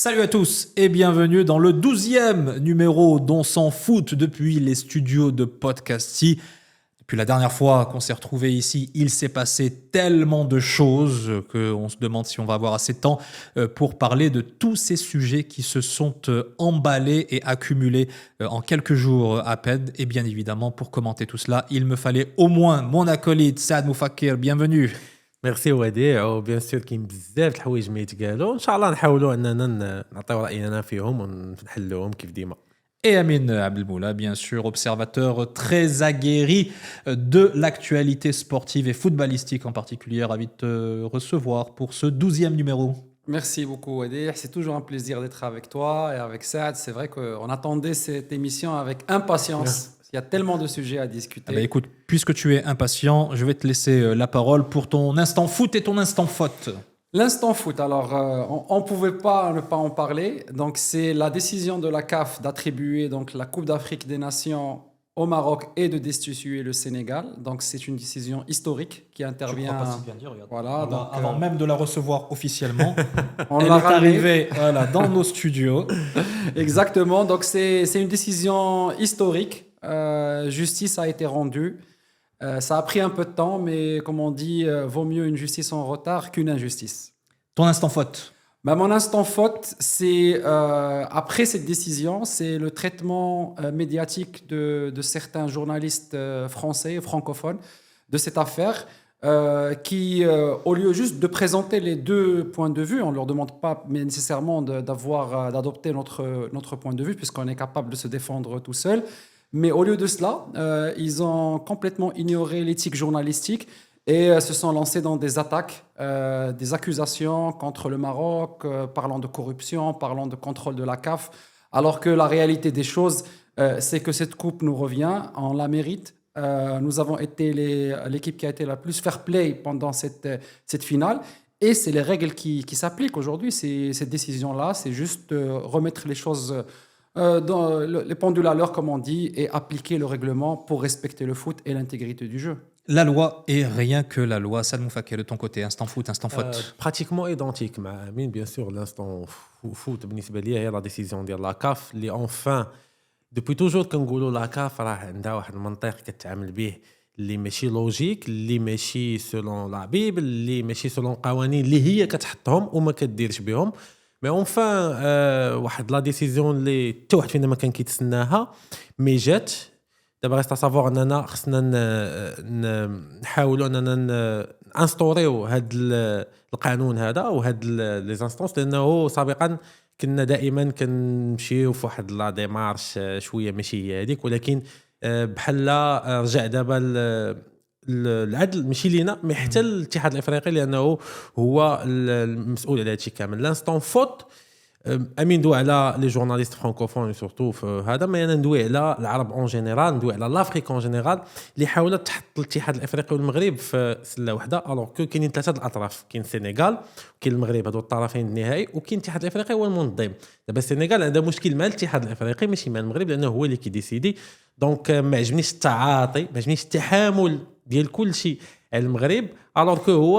Salut à tous et bienvenue dans le 12e numéro d'On s'en fout depuis les studios de Podcasty. Depuis la dernière fois qu'on s'est retrouvés ici, il s'est passé tellement de choses qu'on se demande si on va avoir assez de temps pour parler de tous ces sujets qui se sont emballés et accumulés en quelques jours à peine. Et bien évidemment, pour commenter tout cela, il me fallait au moins mon acolyte Saad Moufakir. Bienvenue. ميرسي وديع وبيان سور كاين بزاف د الحوايج ما يتقالوا ان شاء الله نحاولوا اننا نعطيو راينا فيهم ونحلوهم كيف ديما. Et Amine Abdelmoula, bien sûr, observateur très aguerri de l'actualité sportive et footballistique en particulier, ravi de te recevoir pour ce 12e numéro. Merci beaucoup, Wadir. C'est toujours un plaisir d'être avec toi et avec Saad. C'est vrai qu'on attendait cette émission avec impatience. Il y a tellement de sujets à discuter. Ah bah écoute, puisque tu es impatient, je vais te laisser la parole pour ton instant foot et ton instant faute. L'instant foot, alors on ne pouvait pas ne pas en parler. Donc c'est la décision de la CAF d'attribuer donc la Coupe d'Afrique des Nations au Maroc et de destituer le Sénégal. Donc c'est une décision historique qui intervient. Je crois pas si bien dire, regarde. Voilà, donc, avant même de la recevoir officiellement, on elle l'a est ramenée. arrivée dans nos studios. Exactement. Donc c'est une décision historique. Justice a été rendue. Ça a pris un peu de temps, mais comme on dit, vaut mieux une justice en retard qu'une injustice. Ton instant faute. Mon instant faute, c'est après cette décision, c'est le traitement médiatique de certains journalistes français et francophones de cette affaire qui, au lieu juste de présenter les deux points de vue, on ne leur demande pas nécessairement d'adopter notre point de vue puisqu'on est capable de se défendre tout seul. Mais au lieu de cela, ils ont complètement ignoré l'éthique journalistique et se sont lancés dans des attaques, des accusations contre le Maroc, parlant de corruption, parlant de contrôle de la CAF, alors que la réalité des choses, c'est que cette coupe nous revient, on la mérite. Nous avons été l'équipe qui a été la plus fair-play pendant cette finale. Et c'est les règles qui s'appliquent aujourd'hui. Cette décision-là, c'est juste remettre les choses dans les pendules à l'heure, comme on dit, et appliquer le règlement pour respecter le foot et l'intégrité du jeu. La loi est rien que la loi. Saad Moufakir, de ton côté, instant foot, instant faute. براتيكمون ايدونتيك مع امين بيان سور لانستون فوت بالنسبه لي هي لا ديسيزيون ديال لا كاف اللي اونفان دوبوي توجور كنقولوا لا كاف راه عندها واحد المنطق كتعامل به اللي ماشي لوجيك اللي ماشي سولون لا بيبل اللي ماشي سولون قوانين اللي هي كتحطهم وما كديرش بهم مي اونفان واحد لا ديسيزيون اللي حتى واحد فينا ما كان كيتسناها مي جات دابا غير سافوار اننا خصنا نحاولوا اننا انستوريو هذا القانون هذا وهاد لي زانستونس لانه سابقا كنا دائما كنمشيو في واحد لا ديمارش شويه ماشي هي هذيك ولكن بحال رجع دابا العدل ماشي لينا مي حتى الاتحاد الافريقي لانه هو المسؤول على هادشي كامل لانستون فوت امين ندوي على لي جورناليست فرانكوفون سورتو في هذا ما انا ندوي على العرب اون جينيرال ندوي على لافريك اون جينيرال اللي حاولت تحط الاتحاد الافريقي والمغرب في سله واحده الوغ كاينين ثلاثه الاطراف كاين السنغال كاين المغرب هادو الطرفين النهائي وكاين الاتحاد الافريقي هو المنظم دابا السنغال عندها مشكل مع الاتحاد الافريقي ماشي مع المغرب لانه هو اللي كيديسيدي دونك ما عجبنيش التعاطي ما عجبنيش التحامل ديال كل شيء على المغرب alors que هو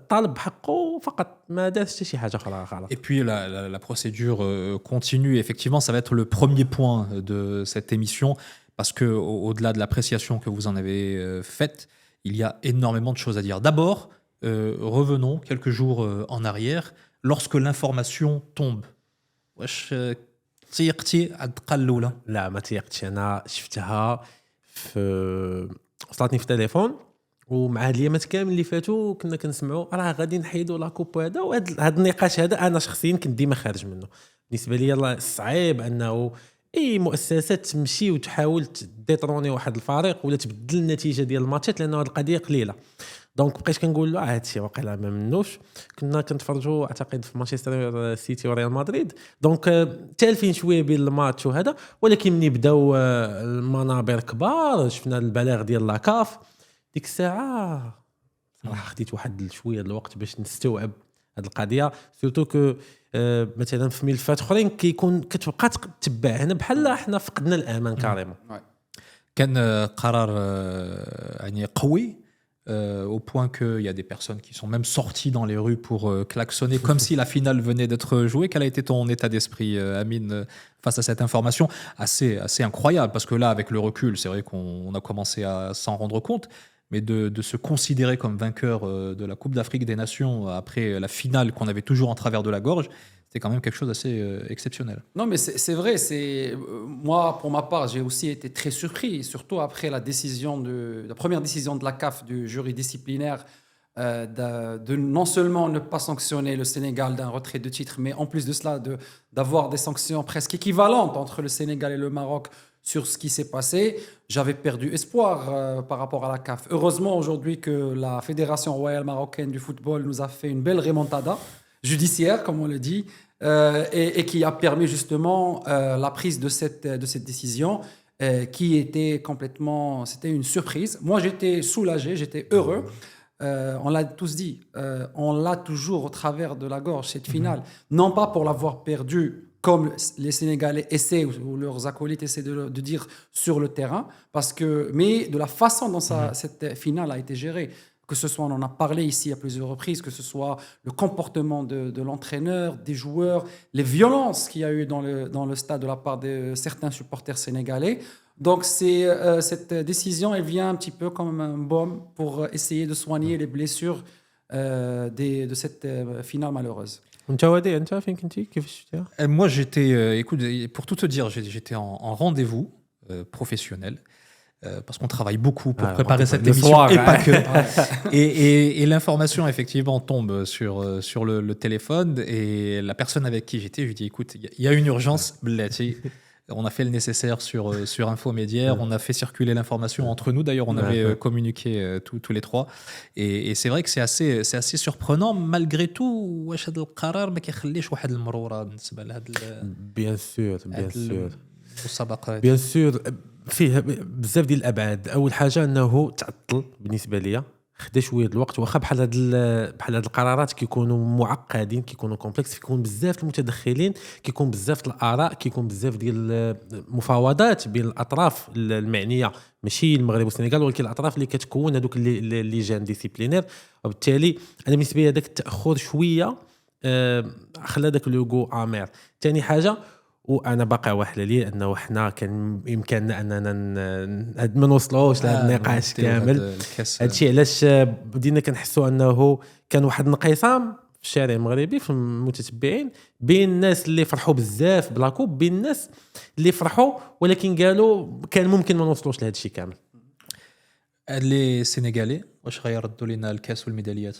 طالب حقه فقط ما دارش حتى شي حاجه اخرى غلط. Et puis la procédure continue. Effectivement, ça va être le premier point de cette émission parce que au-delà de l'appréciation que vous en avez faite, il y a énormément de choses à dire. D'abord, revenons quelques jours en arrière lorsque l'information tombe. واش تيقتي عند الدقه الاولى؟ لا ما تيقتش انا شفتها في وصلتني في التليفون ومع هاد الايامات كامل اللي فاتوا كنا كنسمعوا راه غادي نحيدوا لا كوب هذا وهذا النقاش هذا انا شخصيا كنت ديما خارج منه بالنسبه لي يلا صعيب انه اي مؤسسات تمشي وتحاول تديتروني واحد الفريق ولا تبدل النتيجه ديال الماتشات لانه هاد القضيه قليله دونك بقيت كنقول له هادشي واقيلا ما منوش كنا كنتفرجوا اعتقد في مانشستر سيتي وريال مدريد دونك تالفين شويه بين الماتش وهذا ولكن ملي بداو المنابر كبار شفنا البلاغ ديال لاكاف ديك الساعه صراحه خديت واحد شويه الوقت باش نستوعب هذه القضيه سورتو كو مثلا في ملفات اخرين كيكون كتبقى تتبع هنا بحال احنا فقدنا الامان كاريمون كان قرار يعني قوي au point qu'il y a des personnes qui sont même sorties dans les rues pour klaxonner comme si la finale venait d'être jouée. Quel a été ton état d'esprit, Amine, face à cette information assez incroyable? Parce que là, avec le recul, c'est vrai qu'on a commencé à s'en rendre compte, mais de se considérer comme vainqueur de la Coupe d'Afrique des Nations après la finale qu'on avait toujours en travers de la gorge, c'était quand même quelque chose d'assez exceptionnel. Non, mais c'est vrai. Moi, pour ma part, j'ai aussi été très surpris, surtout après la première décision de la CAF, du jury disciplinaire, de non seulement ne pas sanctionner le Sénégal d'un retrait de titre, mais en plus de cela, d'avoir des sanctions presque équivalentes entre le Sénégal et le Maroc sur ce qui s'est passé. J'avais perdu espoir par rapport à la CAF. Heureusement aujourd'hui que la Fédération royale marocaine du football nous a fait une belle remontada judiciaire, comme on le dit, et qui a permis justement la prise de cette décision qui était c'était une surprise. Moi, j'étais soulagé, j'étais heureux. On l'a tous dit, on l'a toujours au travers de la gorge, cette finale. Non pas pour l'avoir perdue comme les Sénégalais essaient, ou leurs acolytes essaient de dire sur le terrain, mais de la façon dont cette finale a été gérée. Que ce soit, on en a parlé ici à plusieurs reprises, que ce soit le comportement de l'entraîneur, des joueurs, les violences qu'il y a eu dans le stade de la part de certains supporters sénégalais. Donc cette décision, elle vient un petit peu comme un baume pour essayer de soigner les blessures de cette finale malheureuse. انت ودي انت فين كنتي كيفاش شفتيها؟ Moi, j'étais, écoute, pour tout te dire, j'étais en rendez-vous professionnel. Parce qu'on travaille beaucoup pour préparer cette émission soir, et pas que. Et l'information, effectivement, tombe sur le téléphone et la personne avec qui j'étais, je lui dis, écoute, il y a une urgence, Blati. On a fait le nécessaire sur Infomédiaire, on a fait circuler l'information entre nous. D'ailleurs, on avait communiqué tous les trois. Et c'est vrai que c'est assez surprenant, malgré tout. واش هذا القرار ما كيخليش واحد المرورة بالنسبة لهاد بيان سور المسابقات. بيان سور فيه بزاف ديال الابعاد. اول حاجه انه تعطل بالنسبه ليا، خدا شويه د الوقت. واخا بحال هاد القرارات كيكونوا معقدين، كيكونوا كومبلكس، كيكون بزاف المتدخلين، كيكون بزاف الاراء، كيكون بزاف ديال المفاوضات بين الاطراف المعنيه، ماشي المغرب والسنغال ولكن الاطراف اللي كتكون هذوك اللجان ديسيبلينير. وبالتالي انا بالنسبه لي هذاك التاخر شويه خلى داك لوغو عامر. ثاني حاجه وانا باقي واحله لي انه حنا كان بامكاننا اننا ما نوصلوش لهذا النقاش كامل. هادشي علاش بدينا كنحسوا انه كان واحد الانقسام في الشارع المغربي في المتتبعين بين الناس اللي فرحوا بزاف بلاكوب، بين الناس اللي فرحوا ولكن قالوا كان ممكن ما نوصلوش لهذا الشيء كامل. Les Sénégalais, واش غيردوا لنا الكاس والميداليات؟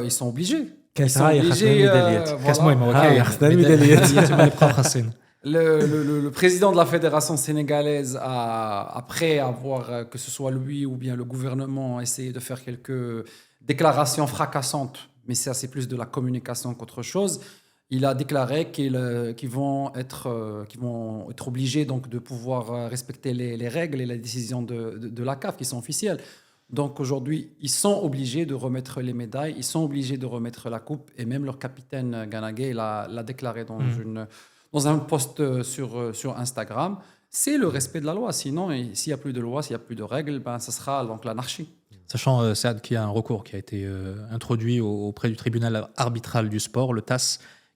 Ils sont obligés. كاس هاي خاصنا الميداليات. كاس مهم هاي خاصنا الميداليات. Le président de la fédération sénégalaise après avoir, que ce soit lui ou bien le gouvernement, essayé de faire quelques déclarations fracassantes, mais ça c'est plus de la communication qu'autre chose. Il a déclaré qu'ils vont être obligés donc de pouvoir respecter les règles et les décisions de la CAF qui sont officielles. Donc aujourd'hui, ils sont obligés de remettre les médailles, ils sont obligés de remettre la coupe, et même leur capitaine Ganagay l'a déclaré dans un post sur Instagram. C'est le respect de la loi. Sinon, s'il n'y a plus de loi, s'il n'y a plus de règles, ça sera donc l'anarchie. Sachant, Saad, qu'il y a un recours qui a été introduit auprès du tribunal arbitral du sport, le TAS,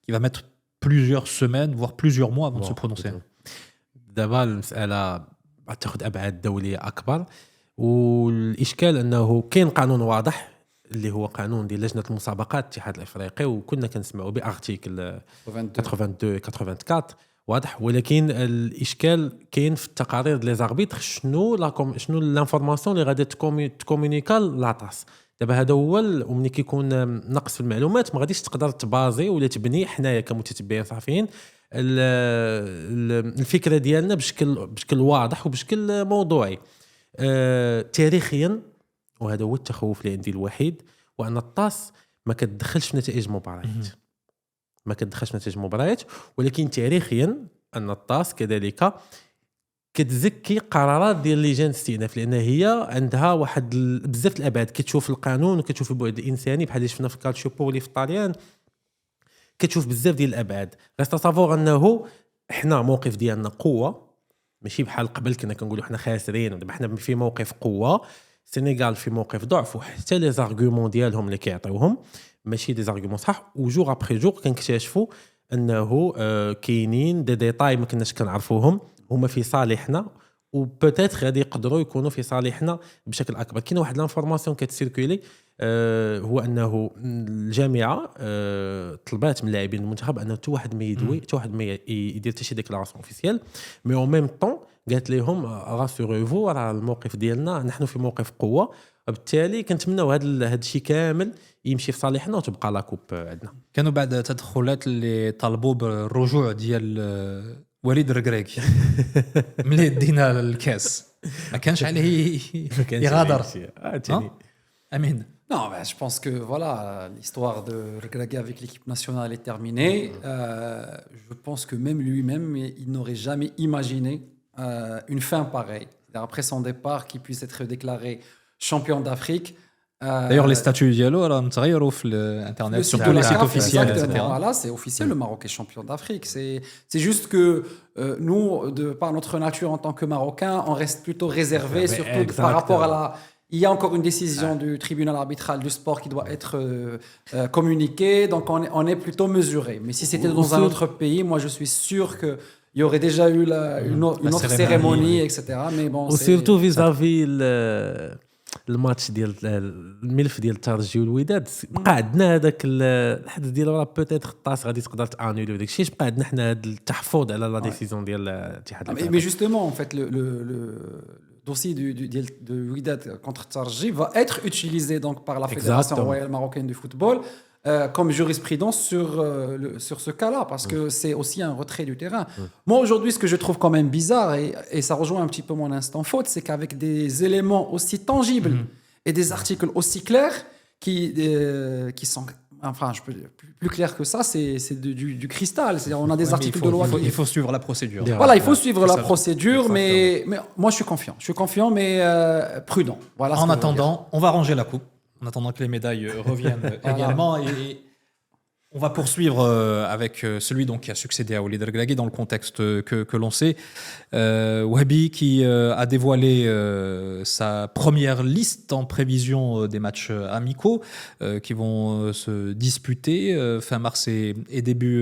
qui va mettre plusieurs semaines, voire plusieurs mois avant de se prononcer. دابا المسألة تاخذ أبعاد دولية أكبر، والإشكال أنه كاين قانون واضح اللي هو قانون ديال لجنة المسابقات الاتحاد الأفريقي، وكنا كنسمعوا بأرتيكل 82-84 واضح، ولكن الإشكال كاين في التقارير ديال ليزاربيتر شنو لانفورماسيون اللي غادي تكومونيكا لاطاس. دابا هذا هو وملي كيكون نقص في المعلومات ما غاديش تقدر تبازي ولا تبني حنايا كمتتبعين صحفيين الفكرة ديالنا بشكل واضح وبشكل موضوعي. تاريخيا، وهذا هو التخوف اللي عندي الوحيد، وأن الطاس ما كتدخلش في نتائج مباريات، ولكن تاريخيا أن الطاس كذلك كتزكي قرارات ديال لجان الاستئناف، لأن هي عندها واحد بزاف الأبعاد، كتشوف القانون وكتشوف البعد الإنساني بحال اللي شفنا في كالتشوبولي في الطاليان، كتشوف بزاف ديال الأبعاد. غير تصافور أنه إحنا موقف ديالنا قوة، ماشي بحال قبل كنا كنقولوا إحنا خاسرين، ودابا إحنا في موقف قوة. السنغال في موقف ضعف وحتى لي زارغومون ديالهم اللي كيعطيوهم ماشي دي زارغومون صح وجور ابري جور كنكتشفوا انه كاينين دي ديتاي ما كناش كنعرفوهم هما في صالحنا وبوتيتر غادي يقدروا يكونوا في صالحنا بشكل اكبر. كاين واحد لانفورماسيون كتسيركولي هو انه الجامعه طلبات من لاعبين المنتخب انه حتى واحد ما يدوي حتى واحد ما يدير حتى شي ديكلاراسيون اوفيسيال مي او ميم طون قالت لهم راسوريفو راه الموقف ديالنا نحن في موقف قوه وبالتالي كنتمناو هذا الشيء كامل يمشي في صالحنا وتبقى لا كوب عندنا. كانوا بعد تدخلات اللي طالبوا بالرجوع ديال وليد الركراكي ملي دينا الكاس ما كانش عليه يغادر امين. Non, ben, je pense que voilà, l'histoire de Regragui avec l'équipe nationale est terminée. Je pense que même lui-même, il n'aurait jamais imaginé une fin pareille. Après son départ, qu'il puisse être déclaré champion d'Afrique. D'ailleurs, les statuts dialogue alors متغيروا في l'internet surtout les sites officiels etc. Voilà, c'est officiel, le Maroc est champion d'Afrique. C'est juste que nous, par notre nature en tant que Marocains, on reste plutôt réservé, surtout par rapport à la... Il y a encore une décision du tribunal arbitral du sport qui doit être communiquée, donc on est plutôt mesuré. Mais si c'était dans un autre pays, moi je suis sûr qu'il y aurait déjà eu une autre cérémonie, etc. Mais bon, surtout vis-à-vis الماتش ديال الملف ديال الترجي والوداد بقى عندنا هذاك الحدث ديال راه بوتيتر الطاس غادي تقدر تانولي وداك الشيء بقى عندنا حنا هذا التحفظ على لا ديسيزيون ديال الاتحاد. Mais justement en fait le dossier de Wydad contre Tarji va être utilisé donc par la Fédération royale marocaine du football comme jurisprudence sur ce cas-là, parce que c'est aussi un retrait du terrain. Moi, aujourd'hui, ce que je trouve quand même bizarre, et ça rejoint un petit peu mon instant faute, c'est qu'avec des éléments aussi tangibles et des articles aussi clairs qui sont... Enfin, je peux dire, plus clair que ça, c'est du cristal. C'est-à-dire, on a des articles de loi. Il faut suivre la procédure. Voilà, il faut suivre la procédure, mais moi, je suis confiant. Je suis confiant, mais prudent. Voilà. En attendant, on va ranger la coupe. En attendant que les médailles reviennent également. Et on va poursuivre avec celui donc, qui a succédé à Walid Regragui dans le contexte que l'on sait. Wahbi qui a dévoilé sa première liste en prévision des matchs amicaux qui vont se disputer fin mars et début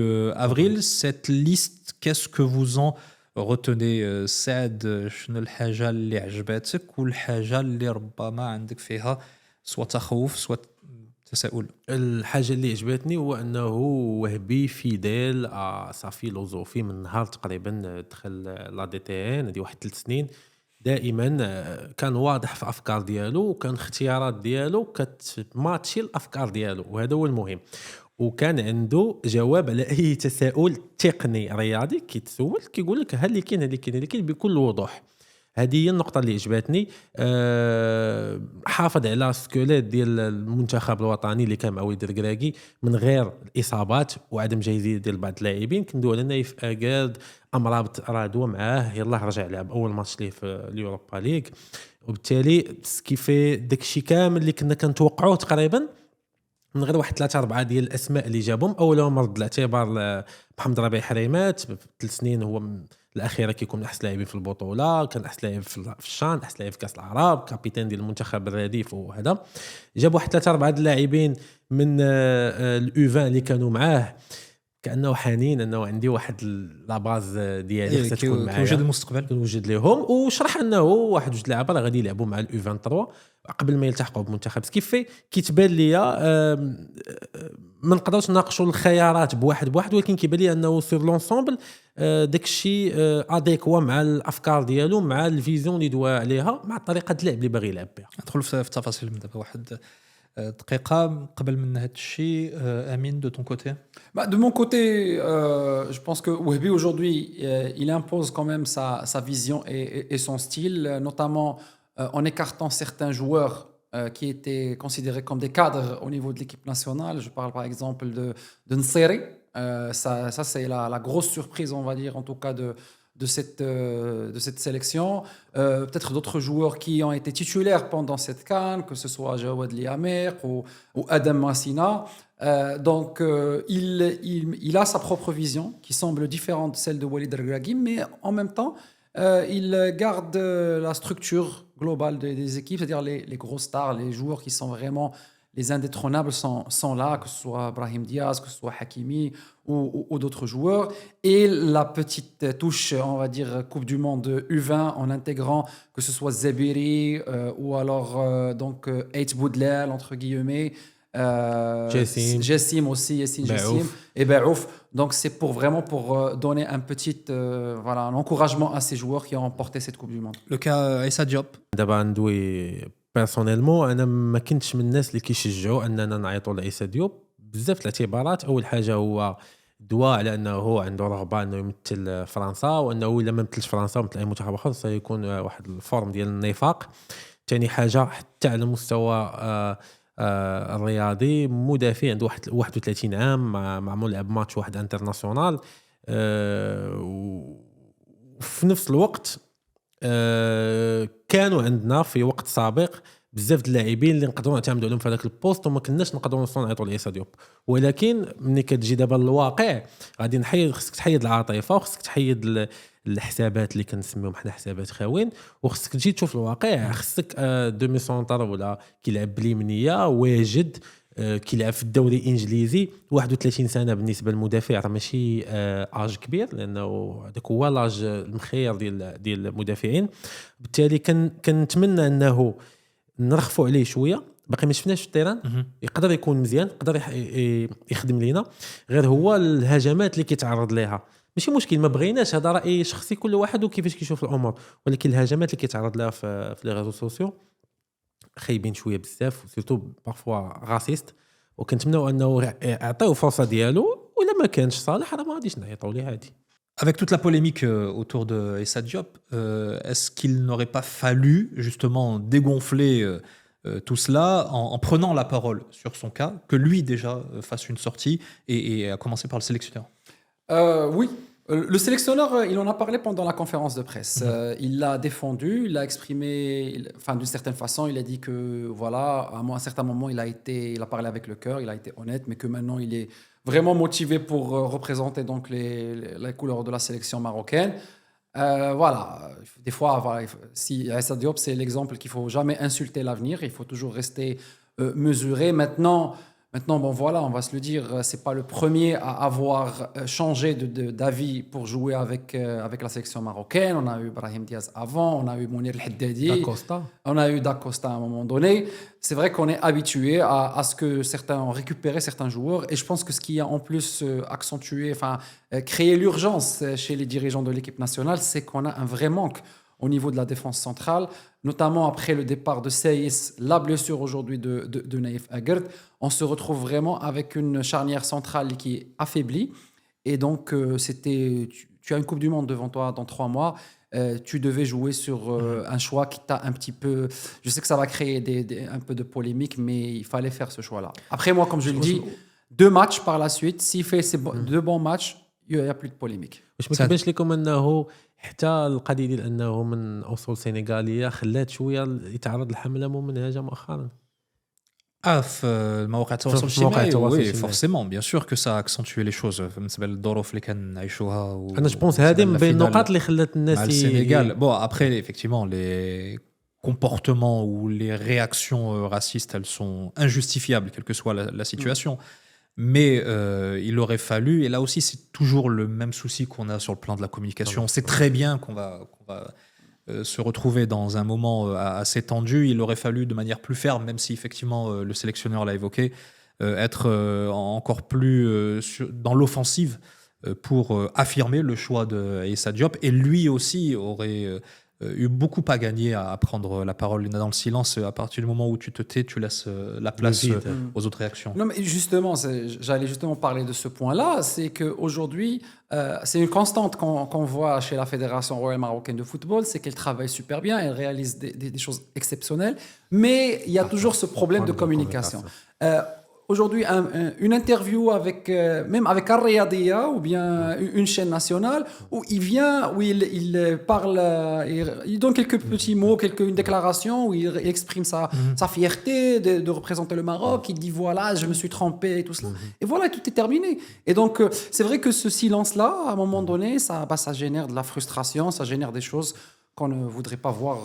avril. Cette liste, qu'est-ce que vous en retenez سعد؟ شنو الحاجة اللي عجبتك والحاجة اللي ربما عندك فيها سواء تخوف سواء تساؤل؟ الحاجه اللي عجبتني هو انه وهبي فيديل سا فيلوزوفي من نهار تقريبا دخل لا دي تي ان هذه واحد 3 سنين دائما كان واضح في افكار ديالو وكان اختيارات ديالو كتماتشي الافكار ديالو وهذا هو المهم وكان عنده جواب على اي تساؤل تقني رياضي كيتسول كيقول لك هل كاين هذه كاين بكل وضوح. هذه هي النقطة اللي عجبتني. حافظ على سكوليت ديال المنتخب الوطني اللي كان مع وليد الركراكي من غير الإصابات وعدم جاهزية ديال بعض اللاعبين. كندوي على نايف أكاد أمرابط راه معاه يلاه رجع لعب أول ماتش ليه في اليوروبا ليغ وبالتالي سكيفي داكشي كامل اللي كنا كنتوقعوه تقريبا من غير واحد 3-4 ديال الأسماء اللي جابهم. أولهم رد الاعتبار محمد ربيع حريمات ب 3 سنين هو الاخيره كيكون احسن لاعبين في البطوله كان احسن لاعب في الشان احسن لاعب في كاس العرب كابيتان ديال المنتخب الرديف وهذا جاب واحد 3-4 اللاعبين من اليو 20 اللي كانوا معاه كانه حنين انه عندي واحد لاباز ديالي خصها تكون معايا كنوجد المستقبل كنوجد لهم وشرح انه واحد جوج لاعبين راه غادي يلعبوا مع اليو 23 قبل ما يلتحقوا بالمنتخب. كيف كيتبان ليا ما نقدرش نناقشوا الخيارات بواحد ولكن كيبان لي انه سير لونسومبل داكشي اديكوا مع الافكار ديالو مع الفيزيون اللي دوا عليها مع طريقه اللعب اللي باغي يلعب بها. ندخل في التفاصيل من دابا واحد دقيقه قبل من هذا الشيء. امين de ton côté? De mon côté, je pense que Wahbi aujourd'hui, il impose quand même sa vision et son style, notamment en écartant certains joueurs qui étaient considérés comme des cadres au niveau de l'équipe nationale. Je parle par exemple de Nseri. Ça c'est la grosse surprise, on va dire, en tout cas de cette sélection. Peut-être d'autres joueurs qui ont été titulaires pendant cette CAN, que ce soit Jawad Liamer ou Adam Massina. Donc, il a sa propre vision qui semble différente de celle de Walid Regragui, mais en même temps, il garde la structure global des équipes, c'est-à-dire les grosses stars, les joueurs qui sont vraiment les indétrônables sont là, que ce soit Brahim Diaz, que ce soit Hakimi ou d'autres joueurs. Et la petite touche, on va dire, Coupe du Monde U20 en intégrant que ce soit Zebiri ou alors Eight Boudlel, entre guillemets. Jessim aussi, Yassine Jessim et Baouf. Donc c'est vraiment pour donner un encouragement à ces joueurs qui ont remporté cette Coupe du Monde. Le cas Issa Diop. دابا ندوي بيرسونيلمون انا ما كنتش من الناس اللي كيشجعوا اننا نعيطوا لعيسى ديوب بزاف الاعتبارات. اول حاجه هو دواء على انه هو عنده رغبه انه يمثل فرنسا، وانه الا ما مثلش فرنسا ومثل اي منتخب اخر سيكون واحد الفورم ديال النفاق. ثاني حاجه حتى على المستوى الرياضي مدافع عنده 31 عام معمول لعب ماتش واحد انترناسيونال. وفي نفس الوقت كانوا عندنا في وقت سابق بزاف د اللاعبين اللي نقدروا نعتمدوا عليهم في هذاك البوست وما كناش نقدروا نوصلوا نعيطوا لعيسى ديوب. ولكن ملي كتجي دابا للواقع غادي خصك تحيد العاطفه وخصك تحيد الحسابات اللي كنسميهم حنا حسابات خاوين، وخصك تجي تشوف الواقع. خصك دومي سونتر ولا كيلعب باليمنيه واجد، كيلعب في الدوري الانجليزي. 31 سنه بالنسبه للمدافع راه ماشي اج كبير، لانه هذاك هو لاج المخير ديال المدافعين. بالتالي كنتمنى انه نرخفوا عليه شويه. باقي ما شفناش في التيران، يقدر يكون مزيان، يقدر يخدم لينا. غير هو الهجمات اللي كيتعرض ليها ماشي مشكل، ما بغيناش، هذا راي شخصي كل واحد وكيفاش كيشوف الامور. ولكن الهجمات اللي كيتعرض لها في لي ريزو سوسيو خايبين شويه بزاف، سورتو بارفوا راسيست. وكنتمناو انه يعطيو فرصه ديالو، ولا ما كانش صالح راه ما غاديش نعيطوا ليه عادي. Avec toute la polémique autour de Issa Diop, est-ce qu'il n'aurait pas fallu justement dégonfler tout cela en prenant la parole sur son cas, que lui déjà fasse une sortie et à commencer par le sélectionneur? Oui. Le sélectionneur, il en a parlé pendant la conférence de presse. Il l'a défendu, il l'a exprimé, d'une certaine façon, il a dit que voilà, à un certain moment, il a parlé avec le cœur, il a été honnête, mais que maintenant, il est vraiment motivé pour représenter donc les couleurs de la sélection marocaine. Voilà, des fois, si Issa Diop, c'est l'exemple qu'il faut jamais insulter l'avenir, il faut toujours rester mesuré. Maintenant, bon voilà, on va se le dire, c'est pas le premier à avoir changé d'avis pour jouer avec la sélection marocaine. On a eu Brahim Diaz avant, on a eu Mounir El Haddadi, on a eu Da Costa à un moment donné. C'est vrai qu'on est habitué à ce que certains ont récupéré certains joueurs, et je pense que ce qui a en plus accentué, créé l'urgence chez les dirigeants de l'équipe nationale, c'est qu'on a un vrai manque au niveau de la défense centrale, notamment après le départ de Seyis, la blessure aujourd'hui de Naïf Aguerd. On se retrouve vraiment avec une charnière centrale qui est affaiblie. Et donc, tu as une Coupe du Monde devant toi dans 3 mois. Tu devais jouer sur un choix qui t'a un petit peu... Je sais que ça va créer un peu de polémique, mais il fallait faire ce choix-là. Après, moi, comme je le dis, 2 matchs par la suite. S'il fait 2 bons matchs, il n'y a plus de polémique. واش ما كيبانش لكم انه حتى القضيه ديال انه من اصول سنغاليه خلات شويه يتعرض لحمله ممنهجه مؤخرا؟ في المواقع التواصل الاجتماعي oui forcément bien sûr que ça a accentué les choses بالنسبه للظروف اللي كنعيشوها. انا جو بونس هذه من بين النقاط اللي خلات الناس السنغال. Bon après effectivement les comportements ou les réactions racistes, elles sont injustifiables quelle que soit la situation. Mais il aurait fallu, et là aussi c'est toujours le même souci qu'on a sur le plan de la communication. On sait très bien qu'on va se retrouver dans un moment assez tendu. Il aurait fallu de manière plus ferme, même si effectivement le sélectionneur l'a évoqué, être encore plus dans l'offensive pour affirmer le choix de Issa Diop. Et lui aussi aurait eu beaucoup à gagner à prendre la parole dans le silence. À partir du moment où tu te tais, tu laisses la place aux autres réactions. Non, mais justement, j'allais justement parler de ce point-là. C'est qu'aujourd'hui, c'est une constante qu'on voit chez la Fédération royale marocaine de football, c'est qu'elle travaille super bien, elle réalise des choses exceptionnelles, mais il y a toujours ce problème de communication. Aujourd'hui, une interview même avec Al Riyadiyya ou bien une chaîne nationale où il parle, il donne quelques petits mots, une déclaration où il exprime sa fierté de représenter le Maroc. Il dit voilà, je me suis trompé et tout cela. Et voilà, tout est terminé. Et donc, c'est vrai que ce silence-là, à un moment donné, ça génère de la frustration, ça génère des choses qu'on ne voudrait pas voir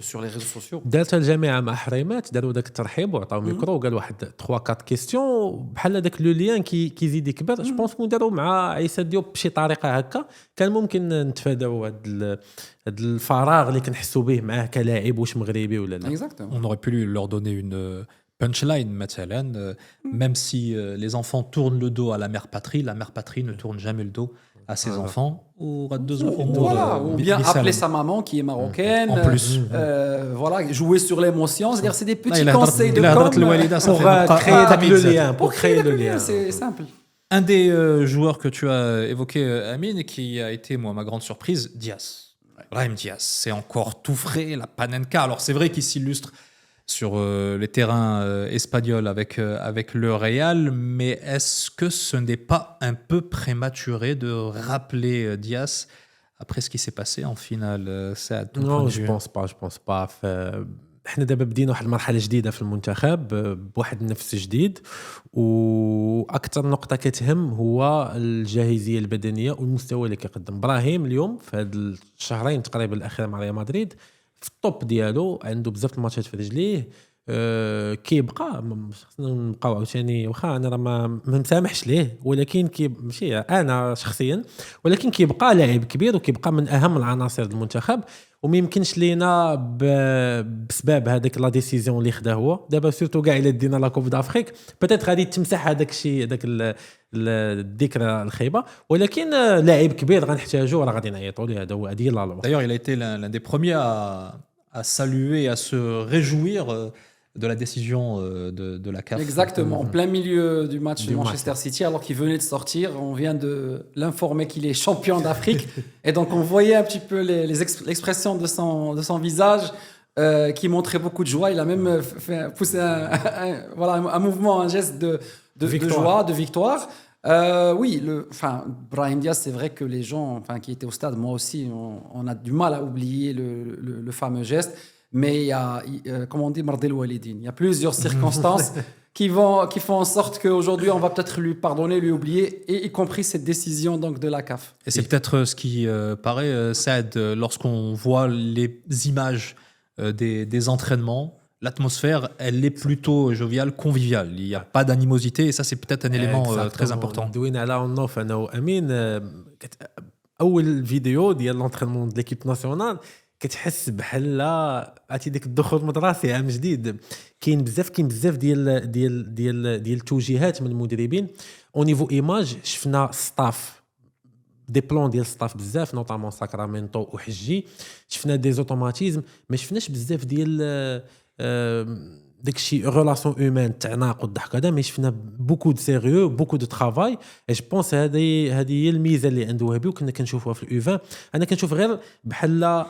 sur les réseaux sociaux. دارت الجامعه مع حريمات داروا داك الترحيب وعطاو ميكرو وقال واحد 3 4 كيسيون بحال داك لو ليان كيزيد يكبر جو بونس كون داروا مع عيسى ديوب بشي طريقه هكا كان ممكن نتفاداو هاد الفراغ اللي كنحسوا به معاه كلاعب واش مغربي ولا لا. Exactement. On aurait pu leur donner une punchline, مثلا, même si les enfants tournent le dos à la mère patrie ne tourne jamais le dos à ses enfants. Ou Voilà, ou bien appeler sa maman qui est marocaine. En plus. Voilà, jouer sur l'émotion. C'est-à-dire, c'est des petits il a conseils de هضرت com. الوالدة Pour صافي créer بقى le lien, pour créer le lien. C'est simple. Un des joueurs que tu as évoqué, Amine, qui a été, moi, ma grande surprise, Diaz. Brahim Diaz, c'est encore tout frais, la Panenka. Alors, c'est vrai qu'il s'illustre sur les terrains espagnols avec le Real, mais est-ce que ce n'est pas un peu prématuré de rappeler Diaz après ce qui s'est passé en finale? Non, je pense pas. احنا دابا بدينا واحد المرحله جديده في المنتخب بواحد النفس جديد واكثر نقطه كتهم هو الجاهزيه البدنيه والمستوى اللي كيقدم ابراهيم اليوم في هاد الشهرين تقريبا الاخيره مع ريال مدريد في الطوب ديالو عنده بزاف الماتشات في رجليه كيبقى خصنا نبقاو عاوتاني واخا انا راه ما مسامحش ليه ولكن ماشي انا شخصيا ولكن كيبقى لاعب كبير وكيبقى من اهم العناصر المنتخب وما يمكنش لينا بسبب هذاك لا ديسيزيون اللي خدا هو دابا سورتو كاع الا دينا لا كوب دافريك بيتيت غادي تمسح هذاك الشيء هذاك الذكرى الخايبه ولكن لاعب كبير غنحتاجو راه غادي نعيطوا ليه هذه لا لو. D'ailleurs, il a été l'un des premiers à saluer, à se réjouir de la décision de la CAF. Exactement, en plein milieu du match de Manchester City, alors qu'il venait de sortir, on vient de l'informer qu'il est champion d'Afrique. Et donc, on voyait un petit peu l'expression de son visage qui montrait beaucoup de joie. Il a même poussé un mouvement, un geste de joie, de victoire. Oui, Brahim Diaz, c'est vrai que les gens qui étaient au stade, moi aussi, on a du mal à oublier le fameux geste. Mais il y a, comme on dit, Mardel Walidine. Il y a plusieurs circonstances qui font en sorte qu'aujourd'hui, on va peut-être lui pardonner, lui oublier, et y compris cette décision donc, de la CAF. Et c'est peut-être ce qui paraît, Saad, lorsqu'on voit les images des entraînements, l'atmosphère, elle est plutôt joviale, conviviale. Il n'y a pas d'animosité, et ça, c'est peut-être un élément très important. دوينا على النوف انا وامين اول فيديو ديال لونترينمون د ليكيب ناسيونال كتحس بحال عرفتي ديك الدخول المدرسي عام جديد كاين بزاف ديال التوجيهات من المدربين او نيفو ايماج شفنا ستاف دي بلان ديال ستاف بزاف نوطامون ساكرامنتو وحجي شفنا دي زوتوماتيزم ما شفناش بزاف ديال داكشي ريلاسيون هيومان تعناق والضحك هذا مي شفنا بوكو دو سيريو بوكو دو ترافاي اي جو بونس هذه هي الميزه اللي عنده وهبي وكنا كنشوفوها في الاو 20 انا كنشوف غير بحال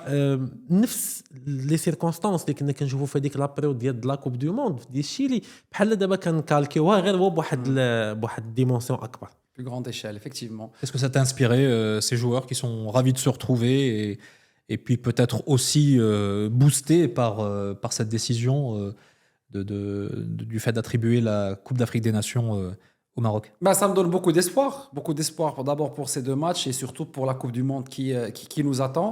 نفس لي سيركونستانس اللي كنا كنشوفوا في هذيك لا بريود ديال لا كوب دو موند ديال الشيلي بحال دابا كنكالكيوها غير هو بواحد ديمونسيون اكبر plus grande échelle effectivement. Est-ce que ça t'a inspiré ces joueurs qui sont ravis de se retrouver et puis peut-être aussi boostés par cette décision du fait d'attribuer la Coupe d'Afrique des Nations au Maroc? Ça me donne beaucoup d'espoir d'abord pour ces deux matchs et surtout pour la Coupe du Monde qui nous attend.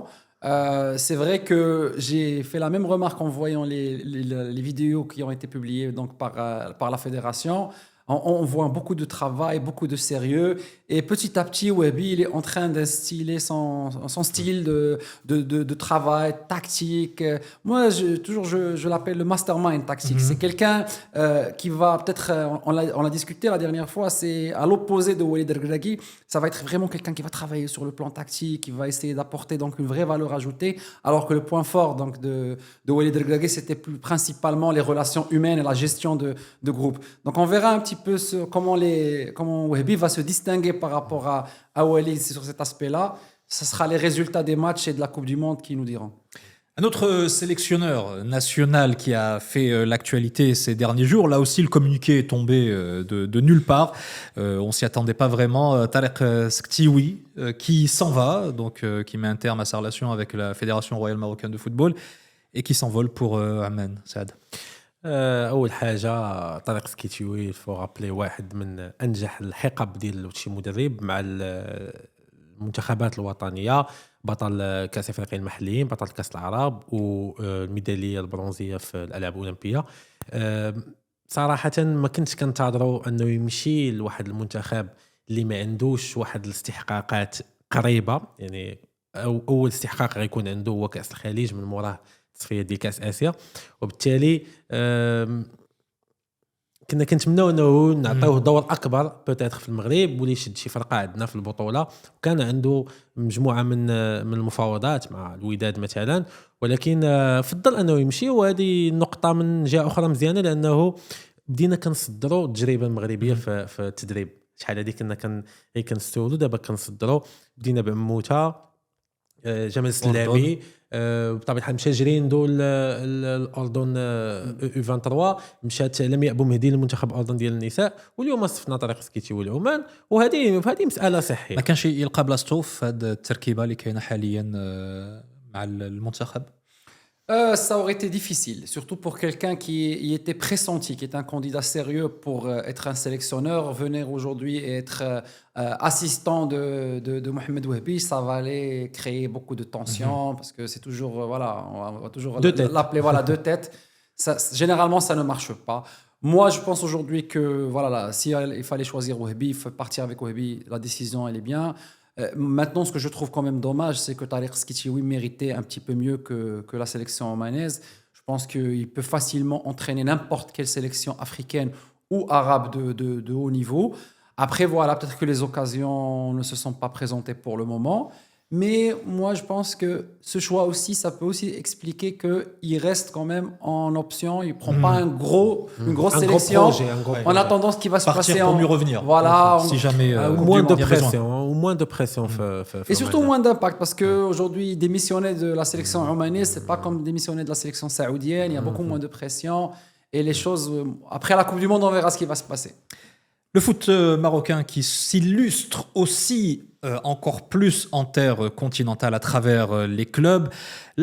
C'est vrai que j'ai fait la même remarque en voyant les vidéos qui ont été publiées donc par la fédération. On voit beaucoup de travail, beaucoup de sérieux. Et petit à petit, Wahbi, il est en train d'instiller son style de travail, tactique. Moi, je l'appelle le mastermind tactique. C'est quelqu'un qui va peut-être, on l'a discuté la dernière fois, c'est à l'opposé de Walid Regragui. Ça va être vraiment quelqu'un qui va travailler sur le plan tactique, qui va essayer d'apporter donc une vraie valeur ajoutée. Alors que le point fort donc, de Walid Regragui, c'était plus principalement les relations humaines et la gestion de groupe. Donc on verra un petit peu comment Wahbi va se distinguer par rapport à Walid sur cet aspect-là. Ce sera les résultats des matchs et de la Coupe du Monde qui nous diront. Un autre sélectionneur national qui a fait l'actualité ces derniers jours, là aussi le communiqué est tombé de nulle part. On s'y attendait pas vraiment. Tarek Sktioui qui s'en va, donc qui met un terme à sa relation avec la Fédération royale marocaine de football et qui s'envole pour Amman. Saad. اول حاجه طارق سكيتيوي فو رابلي واحد من انجح الحقب ديال شي مدرب مع المنتخبات الوطنيه بطل كاس افريقيا المحليين بطل كاس العرب والميداليه البرونزيه في الالعاب الاولمبيه. صراحه ما كنتش كنتظروا انه يمشي لواحد المنتخب اللي ما عندوش واحد الاستحقاقات قريبه، يعني اول استحقاق غيكون عنده هو كاس الخليج من موراه تصفيه ديال كاس اسيا، وبالتالي كنا كنتمناو انه نعطيوه دور اكبر بوتيتر في المغرب واللي يشد شي فرقه عندنا في البطوله، وكان عنده مجموعه من المفاوضات مع الوداد مثلا، ولكن فضل انه يمشي. وهذه نقطه من جهه اخرى مزيانه لانه بدينا كنصدروا التجربه المغربيه في التدريب. شحال هذه كنا كنستوردوا، دابا كنصدروا. بدينا بعموته جمال السلامي بطبيعه الحال مشى جريندو الاردن U 23 مشات لمياء بومهدي للمنتخب الاردن ديال النساء، واليوم صفنا طريق سكيتي والعمان، وهذه مساله صحيه. ما كانش يلقى بلاصتو في هذه التركيبه اللي كاينه حاليا مع المنتخب. Ça aurait été difficile, surtout pour quelqu'un qui y était pressenti, qui est un candidat sérieux pour être un sélectionneur. Venir aujourd'hui et être assistant de Mohamed Wahbi, ça va aller créer beaucoup de tension, parce que c'est toujours, voilà, on va toujours l'appeler voilà, deux têtes. Ça, généralement, ça ne marche pas. Moi, je pense aujourd'hui que voilà, là, si il fallait choisir Wahbi, il faut partir avec Wahbi, la décision, elle est bien. Maintenant, ce que je trouve quand même dommage, c'est que Tariq Skitioui méritait un petit peu mieux que la sélection omanaise. Je pense qu'il peut facilement entraîner n'importe quelle sélection africaine ou arabe de haut niveau. Après, voilà, peut-être que les occasions ne se sont pas présentées pour le moment. Mais moi, je pense que ce choix aussi, ça peut aussi expliquer qu'il reste quand même en option. Il ne prend pas une grosse sélection. En attendant ce qui va se passer. Pour mieux revenir. Voilà. Si jamais. moins de pression. Et surtout moins d'impact. Parce qu'aujourd'hui, démissionner de la sélection omanaise, ce n'est pas comme démissionner de la sélection saoudienne. Il y a beaucoup moins de pression. Et les choses. Après la Coupe du Monde, on verra ce qui va se passer. Le foot marocain qui s'illustre aussi encore plus en terre continentale à travers les clubs.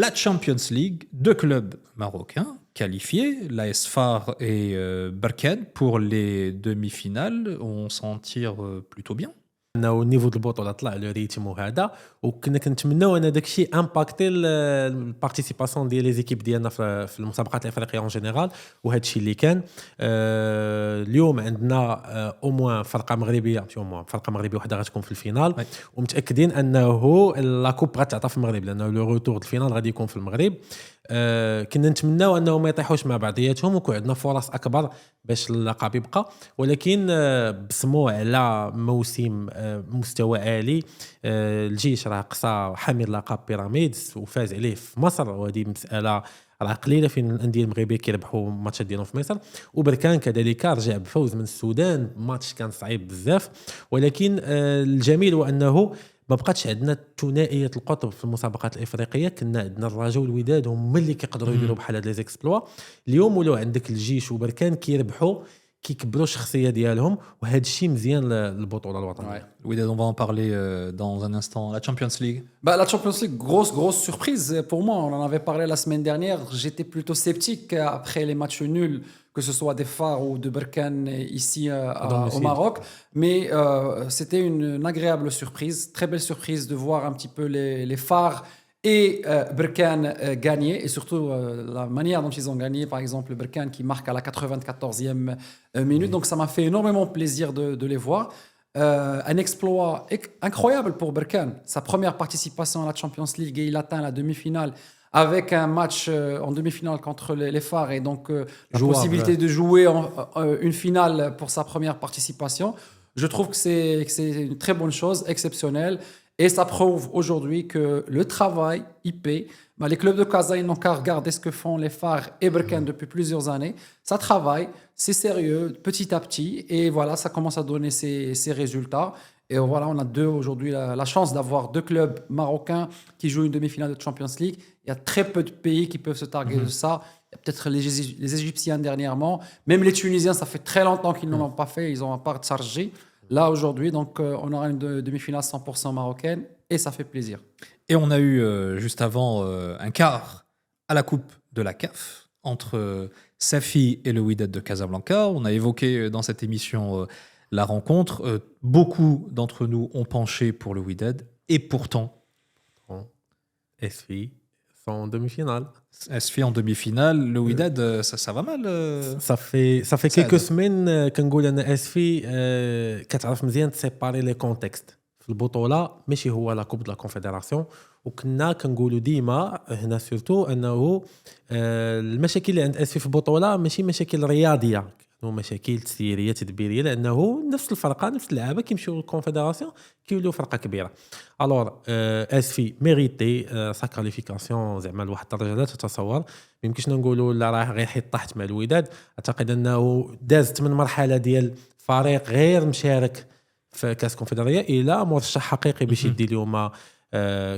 La Champions League, 2 clubs marocains qualifiés, l'AS FAR et Berkane pour les demi-finales. On s'en tire plutôt bien. انه النيفو ديال البطوله طلع لو ريتم وهذا، وكنا كنتمناو ان داك الشيء امباكتي البارتيسيباسيون ديال لي زيكيب ديالنا في المسابقات الافريقيه اون جينيرال، وهذا الشيء اللي كان. اليوم عندنا او موان فرقه مغربيه وحده غتكون في الفينال، ومتاكدين انه لا كوب غتعطى في المغرب، لانه لو روتور الفينال غادي يكون في المغرب. كنا نتمناو انه ما يطيحوش مع بعضياتهم ويكون عندنا فرص اكبر باش اللقب يبقى، ولكن بصموا على موسم مستوى عالي. الجيش راه قصى حامل لقب بيراميدز وفاز عليه في مصر، وهذه مساله راه قليله فين الانديه المغربيه كيربحوا ماتشات ديالهم في مصر. وبركان كذلك رجع بفوز من السودان، ماتش كان صعيب بزاف، ولكن الجميل هو انه ما بقاتش عندنا ثنائيه القطب في المسابقات الافريقيه. كنا عندنا الرجاء والوداد هما اللي كيقدروا يديروا بحال هاد لي زيكسبلوا. اليوم ولو عندك الجيش وبركان كيربحوا كيكبروا الشخصيه ديالهم، وهذا الشيء مزيان للبطوله الوطنيه. Wydad, on va en parler dans un instant. La Champions League. La Champions League, grosse surprise pour moi. On en avait parlé la semaine dernière. J'étais plutôt sceptique après les matchs nuls, que ce soit des FAR ou de Berkane ici au Maroc. Mais c'était une agréable surprise, très belle surprise de voir un petit peu les FAR et Berkane gagner, et surtout la manière dont ils ont gagné. Par exemple, Berkane qui marque à la 94e minute. Donc ça m'a fait énormément plaisir de les voir. Un exploit incroyable pour Berkane. Sa première participation à la Champions League, et il atteint la demi-finale avec un match en demi-finale contre les FAR, et donc la possibilité de jouer une finale pour sa première participation. Je trouve que c'est une très bonne chose, exceptionnelle. Et ça prouve aujourd'hui que le travail, il paie. Les clubs de Casa, ils n'ont qu'à regarder ce que font les FAR et Berkane depuis plusieurs années. Ça travaille, c'est sérieux, petit à petit. Et voilà, ça commence à donner ses résultats. Et voilà, on a aujourd'hui la chance d'avoir 2 clubs marocains qui jouent une demi-finale de Champions League. Il y a très peu de pays qui peuvent se targuer de ça. Il y a peut-être les Égyptiens dernièrement. Même les Tunisiens, ça fait très longtemps qu'ils n'en ont pas fait. Ils ont un part de chargé. Là, aujourd'hui, donc, on aura une demi-finale 100% marocaine, et ça fait plaisir. Et on a eu, juste avant, un quart à la Coupe de la CAF entre Safi et le Wydad de Casablanca. On a évoqué dans cette émission la rencontre. Beaucoup d'entre nous ont penché pour le Wydad, et pourtant, SFI sont en demi-finale. SFI en demi-finale, le Wydad, ça va mal. Ça fait quelques semaines كنقول ان SFI كتعرف مزيان تسيباري لي كونتكست في البطوله ماشي هو لا كوب د لا كونفدراسيون وكنا كنقولوا ديما هنا سورتو انه المشاكل اللي عند SFI في البطوله ماشي مشاكل رياضيه كانوا مشاكل تسييريه تدبيريه لانه نفس الفرقه نفس اللعابه كيمشيو للكونفدراسيون كيولوا فرقه كبيره الوغ SFI ميريتي سا كاليفيكاسيون زعما لواحد الدرجه لا تتصور ما يمكنش نقولوا لا راه غير حيت طاحت مع الوداد اعتقد انه دازت من مرحله ديال فريق غير مشارك في كاس كونفدراليه الى مرشح حقيقي باش يدي اليوم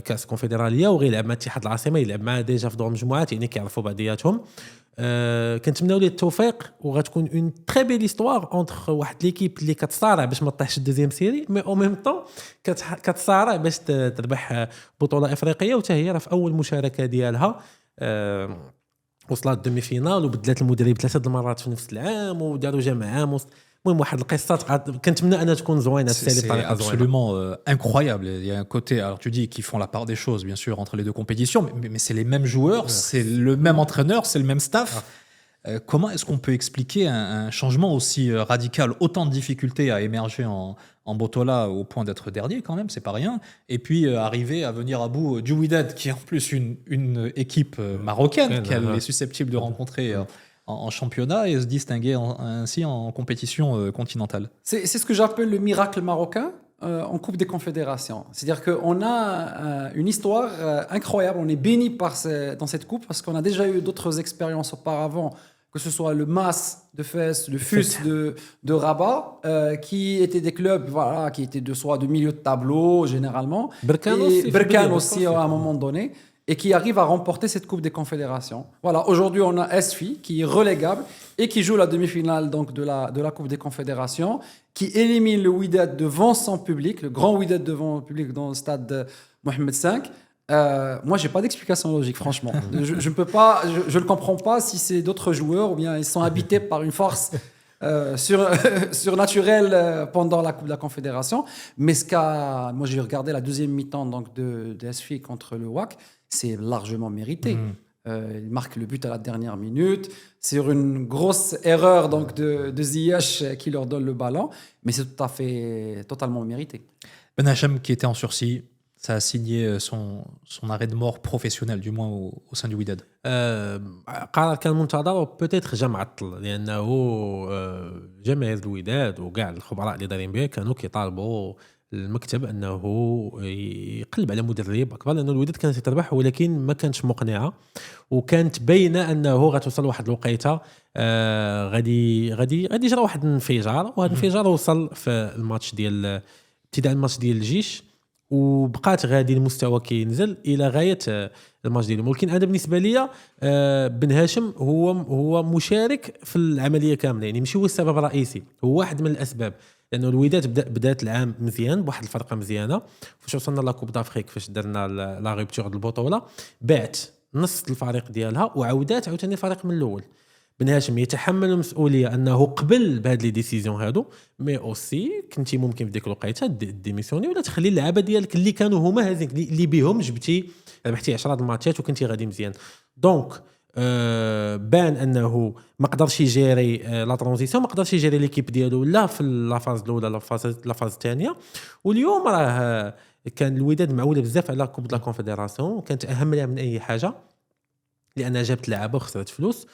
كاس كونفدراليه وغيلعب مع اتحاد العاصمه يلعب معاه ديجا في دور المجموعات يعني كيعرفوا بعضياتهم كنتمناو ليه التوفيق وغتكون اون تري بيل هيستوار اونتر واحد ليكيب اللي كتصارع باش ما تطيحش الدوزيام سيري مي او ميم طون كتصارع باش تربح بطوله افريقيه وتا هي راه في اول مشاركه ديالها وصلت دمي فينال وبدلات المدرب 3 المرات في نفس العام وداروا جمع عام المهم واحد القصه كنتمنى انها تكون زوينه C'est absolument incroyable. Il y a un côté, alors tu dis qu'ils font la part des choses, bien sûr, entre les deux compétitions, mais c'est les mêmes joueurs, c'est le même entraîneur, c'est le même staff. Comment est-ce qu'on peut expliquer un changement aussi radical, autant de difficultés à émerger en Botola au point d'être dernier quand même, c'est pas rien, et puis arriver à venir à bout du Wydad, qui est en plus une équipe marocaine qu'elle est susceptible de rencontrer en championnat et se distinguer ainsi en compétition continentale. C'est ce que j'appelle le miracle marocain en Coupe des Confédérations. C'est-à-dire qu'on a une histoire incroyable, on est béni dans cette coupe parce qu'on a déjà eu d'autres expériences auparavant, que ce soit le MAS de Fès, le FUS de Rabat, qui étaient des clubs voilà, qui étaient de milieu de tableau généralement, Berkane aussi à un moment donné, et qui arrive à remporter cette Coupe des Confédérations. Voilà, aujourd'hui on a SFI qui est relégable et qui joue la demi-finale donc de la Coupe des Confédérations, qui élimine le Wydad devant son public, le grand Wydad devant le public dans le stade Mohamed V. Moi, j'ai pas d'explication logique, franchement. Je ne peux pas, je ne comprends pas si c'est d'autres joueurs ou bien ils sont habités par une force surnaturelle pendant la Coupe de la Confédération. Mais moi, j'ai regardé la deuxième mi-temps donc de SFI contre le WAC, c'est largement mérité. Il marque le but à la dernière minute sur une grosse erreur donc de Ziyech qui leur donne le ballon, mais c'est totalement mérité. Ben Hachem qui était en sursis, ça a signé son arrêt de mort professionnel, du moins au sein du Wydad. قرار كان منتظر وبوتيتر جا معطل لانه جماهير الوداد وكاع الخبراء اللي دايرين به كانوا كيطالبوا المكتب انه يقلب على مدرب اكبر لانه الوداد كانت تربح ولكن ما كانتش مقنعه وكانت باينه انه غتوصل واحد الوقيته غادي يجرى واحد الانفجار وهذا الانفجار وصل في الماتش ديال ابتداء الماتش ديال الجيش وبقات غادي المستوى كينزل الى غايه الماتش ديالهم ولكن انا بالنسبه لي بن هاشم هو مشارك في العمليه كامله يعني ماشي هو السبب الرئيسي هو واحد من الاسباب لانه الوداد بدات العام مزيان بواحد الفرقه مزيانه فاش وصلنا لا كوب دافريك فاش درنا لا ريبتور ديال البطوله بعت نص الفريق ديالها وعودات عاوتاني الفريق من الاول بن هاشم يتحمل المسؤوليه انه قبل بهاد لي ديسيزيون هادو مي اوسي كنتي ممكن في ديك الوقيته ديميسيوني ولا تخلي اللعابه ديالك اللي كانوا هما هذيك اللي بهم جبتي ربحتي 10 الماتشات وكنتي غادي مزيان دونك بان انه ما قدرش يجيري لا ترانزيسيون ما قدرش يجيري ليكيب ديالو لا في لافاز الاولى لا فاز الثانيه واليوم راه كان الوداد معوله بزاف على كوب لا كونفدراسيون كانت اهم لها من اي حاجه لانها جابت لعابه وخسرت فلوس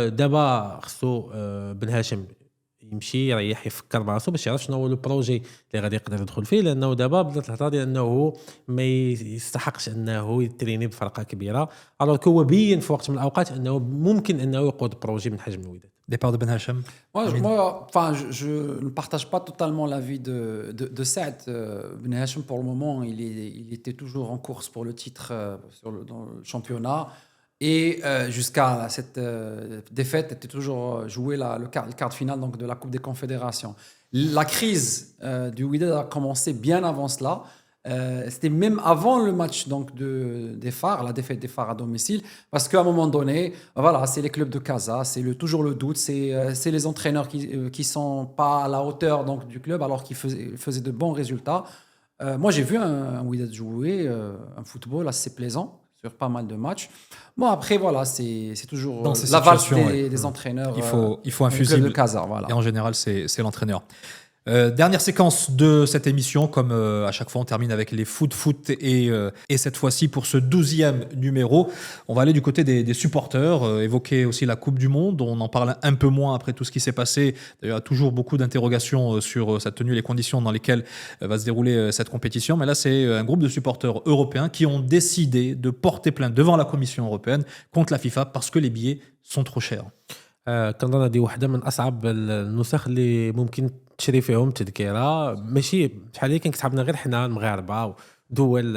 دابا خصو بن هاشم يمشي يريح يفكر براسو باش يعرف شنو هو البروجي اللي غادي يقدر يدخل فيه لانه دابا بدات الهضره ديال انه ما يستحقش انه يتريني بفرقه كبيره الوغ هو بين في وقت من الاوقات انه ممكن انه يقود بروجي من حجم الوداد. Départ de Ben Hachem. Je ne partage pas totalement l'avis de Saad. Ben Hachem, pour le moment, il était toujours en course pour le titre dans le championnat. Et jusqu'à cette défaite, était toujours joué le quart de finale donc, de la Coupe des Confédérations. La crise du Wydad a commencé bien avant cela. C'était même avant le match donc, des Phares, la défaite des Phares à domicile, parce qu'à un moment donné, voilà, c'est les clubs de Casa, c'est toujours le doute, c'est les entraîneurs qui ne sont pas à la hauteur donc, du club alors qu'ils faisaient de bons résultats. Moi, j'ai vu un Wydad jouer un football assez plaisant sur pas mal de matchs. Bon, après, voilà, c'est toujours Dans ces la valse situations, des entraîneurs. Il faut un du club fusible. de Casa, voilà. Et en général, c'est l'entraîneur. Dernière séquence de cette émission, comme à chaque fois on termine avec les foot et cette fois-ci pour ce 12e numéro, on va aller du côté des supporters, évoquer aussi la Coupe du Monde. On en parle un peu moins après tout ce qui s'est passé. D'ailleurs, il y a toujours beaucoup d'interrogations sur sa tenue, les conditions dans lesquelles va se dérouler cette compétition. Mais là, c'est un groupe de supporters européens qui ont décidé de porter plainte devant la Commission européenne contre la FIFA parce que les billets sont trop chers. كنظن هذه واحدة من أصعب النسخ اللي ممكن تشري فيهم تذكرة ماشي شحال هي كان كتعبنا غير حنا المغاربة ودول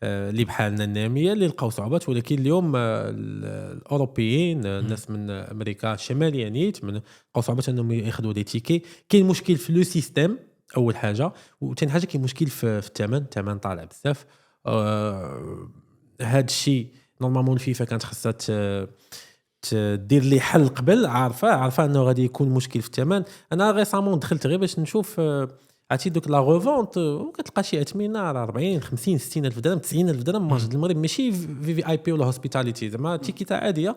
اللي بحالنا النامية اللي لقاو صعوبات ولكن اليوم الأوروبيين الناس من أمريكا الشمالية نيت من لقاو صعوبات أنهم ياخذوا دي تيكي كاين مشكل في لو سيستيم أول حاجة وثاني حاجة كاين مشكل في الثمن طالع بزاف هاد الشيء نورمالمون الفيفا كانت خاصها تدير لي حل قبل عارفه انه غادي يكون مشكل في الثمن. انا ريسامون دخلت غير باش نشوف عرفتي دوك لا ريفونت وكتلقى شي اثمنه على 40 50 60 الف درهم 90 الف درهم مارج المغرب ماشي في اي بي ولا هوسبيتاليتي زعما تيكيتا عاديه.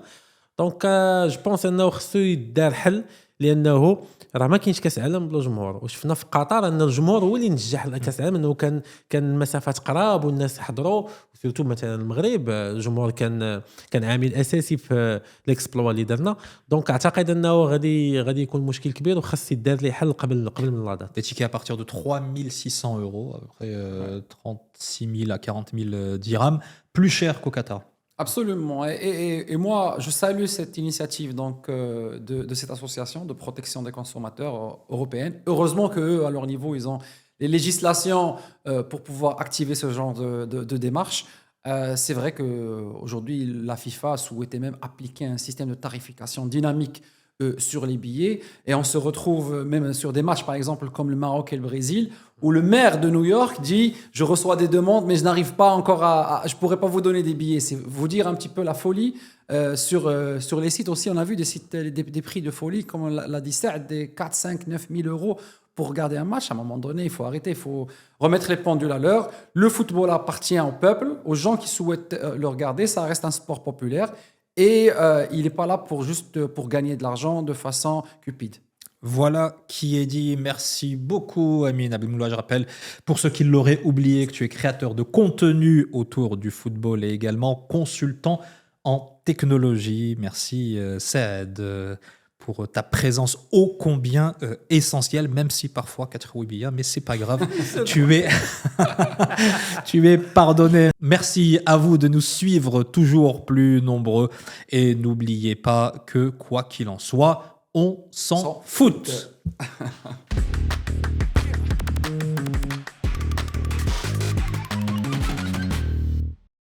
دونك جو بونس انه خصو يدار حل لانه راه ما كاينش كاس عالم بلا جمهور وشفنا في قطر ان الجمهور هو اللي نجح كاس العالم انه كان المسافات قراب والناس حضروا سيرتو مثلا المغرب الجمهور كان عامل اساسي في ليكسبلوا اللي درنا. دونك اعتقد انه غادي يكون مشكل كبير وخاص يدار ليه حل قبل من لا دات. Des tickets à partir de 3600 euros, à peu près 36 000 à 40 000 dirhams, plus cher qu'au Qatar. Absolument. Et moi, je salue cette initiative donc, de cette association de protection des consommateurs européenne. Heureusement qu'eux, à leur niveau, ils ont les législations pour pouvoir activer ce genre de démarche. C'est vrai qu'aujourd'hui, la FIFA souhaitait même appliquer un système de tarification dynamique sur les billets. Et on se retrouve même sur des matchs, par exemple, comme le Maroc et le Brésil, où le maire de New York dit « Je reçois des demandes, mais je n'arrive pas encore je ne pourrais pas vous donner des billets. » C'est vous dire un petit peu la folie. Sur les sites aussi, on a vu des prix de folie, comme l'a dit Saad, des 4, 5, 9 000 euros pour regarder un match. À un moment donné, il faut arrêter, il faut remettre les pendules à l'heure. Le football appartient au peuple, aux gens qui souhaitent le regarder. Ça reste un sport populaire. Et il n'est pas là pour gagner de l'argent de façon cupide. Voilà qui est dit. Merci beaucoup, Amine Abdelmoula. Je rappelle, pour ceux qui l'auraient oublié, que tu es créateur de contenu autour du football et également consultant en technologie. Merci, Saad, pour ta présence ô combien essentielle, même si parfois 4 bien, mais c'est pas grave. tu es pardonné. Merci à vous de nous suivre toujours plus nombreux et n'oubliez pas que quoi qu'il en soit, on s'en fout.